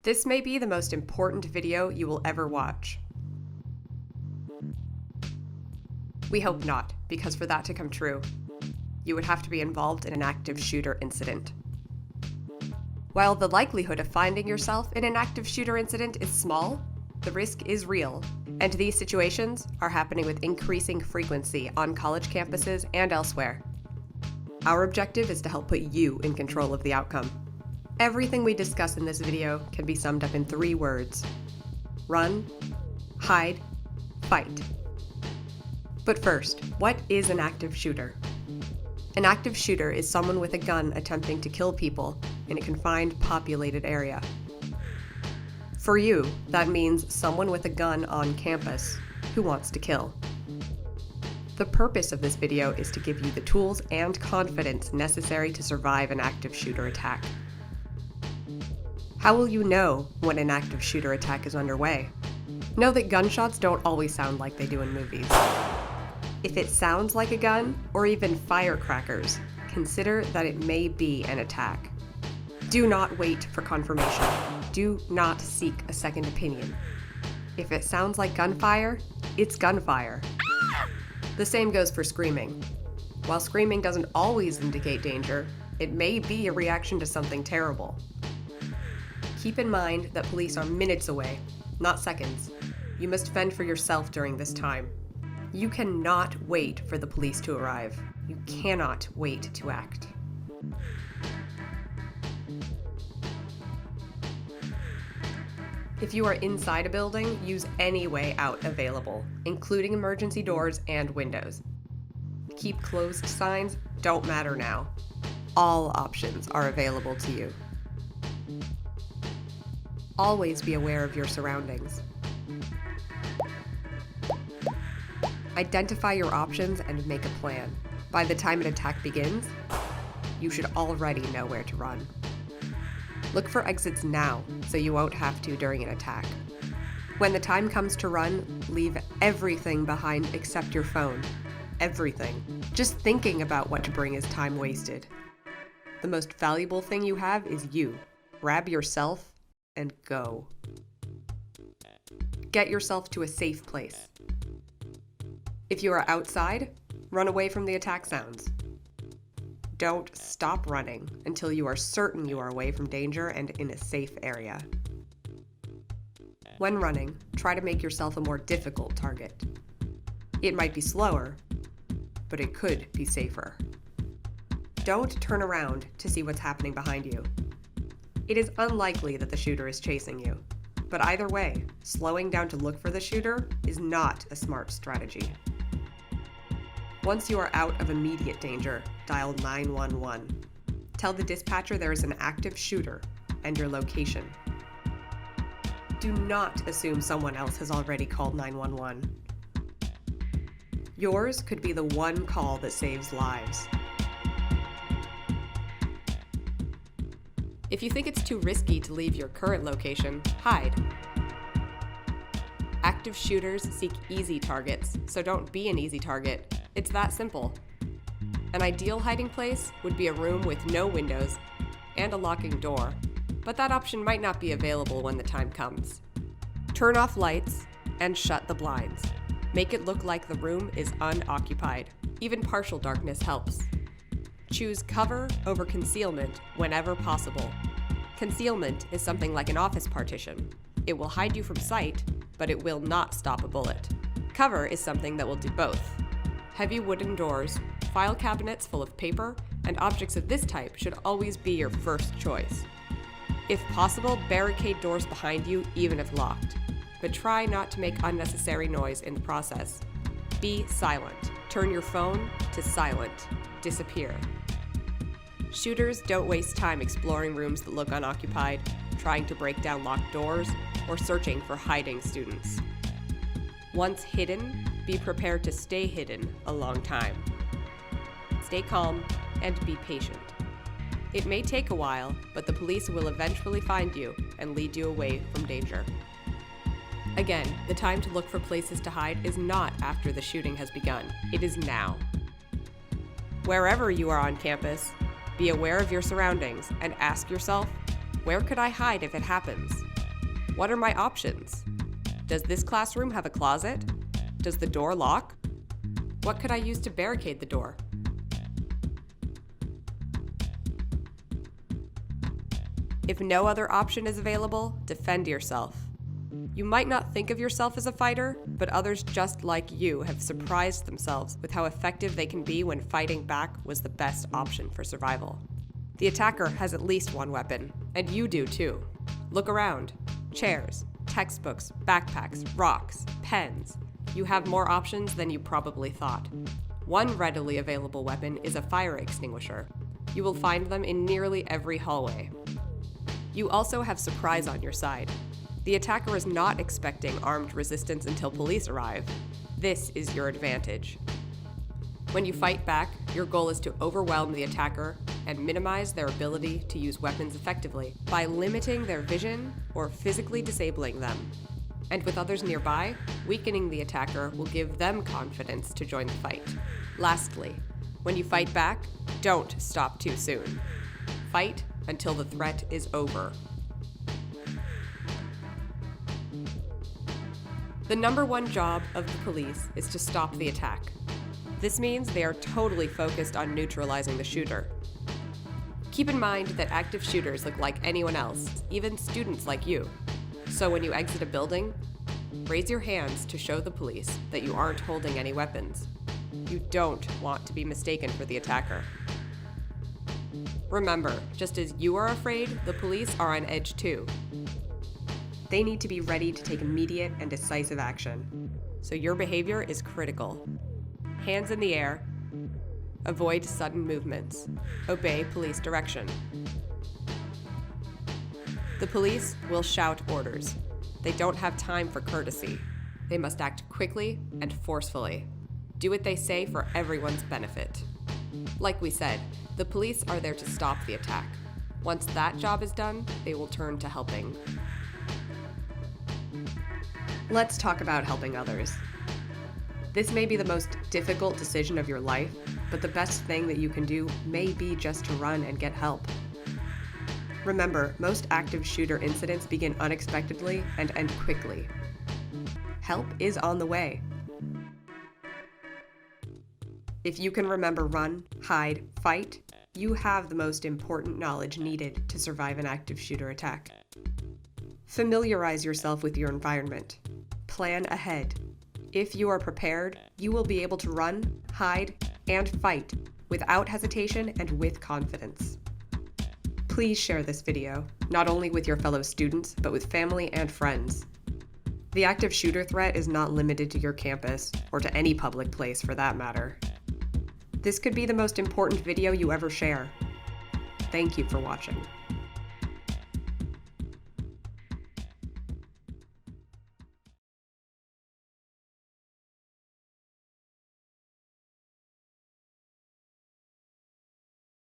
This may be the most important video you will ever watch. We hope not, because for that to come true, you would have to be involved in an active shooter incident. While the likelihood of finding yourself in an active shooter incident is small, the risk is real, and these situations are happening with increasing frequency on college campuses and elsewhere. Our objective is to help put you in control of the outcome. Everything we discuss in this video can be summed up in 3 words: run, hide, fight. But first, what is an active shooter? An active shooter is someone with a gun attempting to kill people in a confined, populated area. For you, that means someone with a gun on campus who wants to kill. The purpose of this video is to give you the tools and confidence necessary to survive an active shooter attack. How will you know when an active shooter attack is underway? Know that gunshots don't always sound like they do in movies. If it sounds like a gun, or even firecrackers, consider that it may be an attack. Do not wait for confirmation. Do not seek a second opinion. If it sounds like gunfire, it's gunfire. The same goes for screaming. While screaming doesn't always indicate danger, it may be a reaction to something terrible. Keep in mind that police are minutes away, not seconds. You must fend for yourself during this time. You cannot wait for the police to arrive. You cannot wait to act. If you are inside a building, use any way out available, including emergency doors and windows. Keep closed signs don't matter now. All options are available to you. Always be aware of your surroundings. Identify your options and make a plan. By the time an attack begins, you should already know where to run. Look for exits now, so you won't have to during an attack. When the time comes to run, leave everything behind except your phone. Everything. Just thinking about what to bring is time wasted. The most valuable thing you have is you. Grab yourself and go. Get yourself to a safe place. If you are outside, run away from the attack sounds. Don't stop running until you are certain you are away from danger and in a safe area. When running, try to make yourself a more difficult target. It might be slower, but it could be safer. Don't turn around to see what's happening behind you. It is unlikely that the shooter is chasing you, but either way, slowing down to look for the shooter is not a smart strategy. Once you are out of immediate danger, dial 911. Tell the dispatcher there is an active shooter and your location. Do not assume someone else has already called 911. Yours could be the one call that saves lives. If you think it's too risky to leave your current location, hide. Active shooters seek easy targets, so don't be an easy target. It's that simple. An ideal hiding place would be a room with no windows and a locking door, but that option might not be available when the time comes. Turn off lights and shut the blinds. Make it look like the room is unoccupied. Even partial darkness helps. Choose cover over concealment whenever possible. Concealment is something like an office partition. It will hide you from sight, but it will not stop a bullet. Cover is something that will do both. Heavy wooden doors, file cabinets full of paper, and objects of this type should always be your first choice. If possible, barricade doors behind you even if locked, but try not to make unnecessary noise in the process. Be silent. Turn your phone to silent. Disappear. Shooters don't waste time exploring rooms that look unoccupied, trying to break down locked doors, or searching for hiding students. Once hidden, be prepared to stay hidden a long time. Stay calm and be patient. It may take a while, but the police will eventually find you and lead you away from danger. Again, the time to look for places to hide is not after the shooting has begun. It is now. Wherever you are on campus, be aware of your surroundings and ask yourself, where could I hide if it happens? What are my options? Does this classroom have a closet? Does the door lock? What could I use to barricade the door? If no other option is available, defend yourself. You might not think of yourself as a fighter, but others just like you have surprised themselves with how effective they can be when fighting back was the best option for survival. The attacker has at least one weapon, and you do too. Look around. Chairs, textbooks, backpacks, rocks, pens. You have more options than you probably thought. One readily available weapon is a fire extinguisher. You will find them in nearly every hallway. You also have surprise on your side. The attacker is not expecting armed resistance until police arrive. This is your advantage. When you fight back, your goal is to overwhelm the attacker and minimize their ability to use weapons effectively by limiting their vision or physically disabling them. And with others nearby, weakening the attacker will give them confidence to join the fight. Lastly, when you fight back, don't stop too soon. Fight until the threat is over. The number one job of the police is to stop the attack. This means they are totally focused on neutralizing the shooter. Keep in mind that active shooters look like anyone else, even students like you. So when you exit a building, raise your hands to show the police that you aren't holding any weapons. You don't want to be mistaken for the attacker. Remember, just as you are afraid, the police are on edge too. They need to be ready to take immediate and decisive action. So your behavior is critical. Hands in the air. Avoid sudden movements. Obey police direction. The police will shout orders. They don't have time for courtesy. They must act quickly and forcefully. Do what they say for everyone's benefit. Like we said, the police are there to stop the attack. Once that job is done, they will turn to helping. Let's talk about helping others. This may be the most difficult decision of your life, but the best thing that you can do may be just to run and get help. Remember, most active shooter incidents begin unexpectedly and end quickly. Help is on the way. If you can remember run, hide, fight, you have the most important knowledge needed to survive an active shooter attack. Familiarize yourself with your environment. Plan ahead. If you are prepared, you will be able to run, hide, and fight without hesitation and with confidence. Please share this video, not only with your fellow students, but with family and friends. The active shooter threat is not limited to your campus, or to any public place for that matter. This could be the most important video you ever share. Thank you for watching.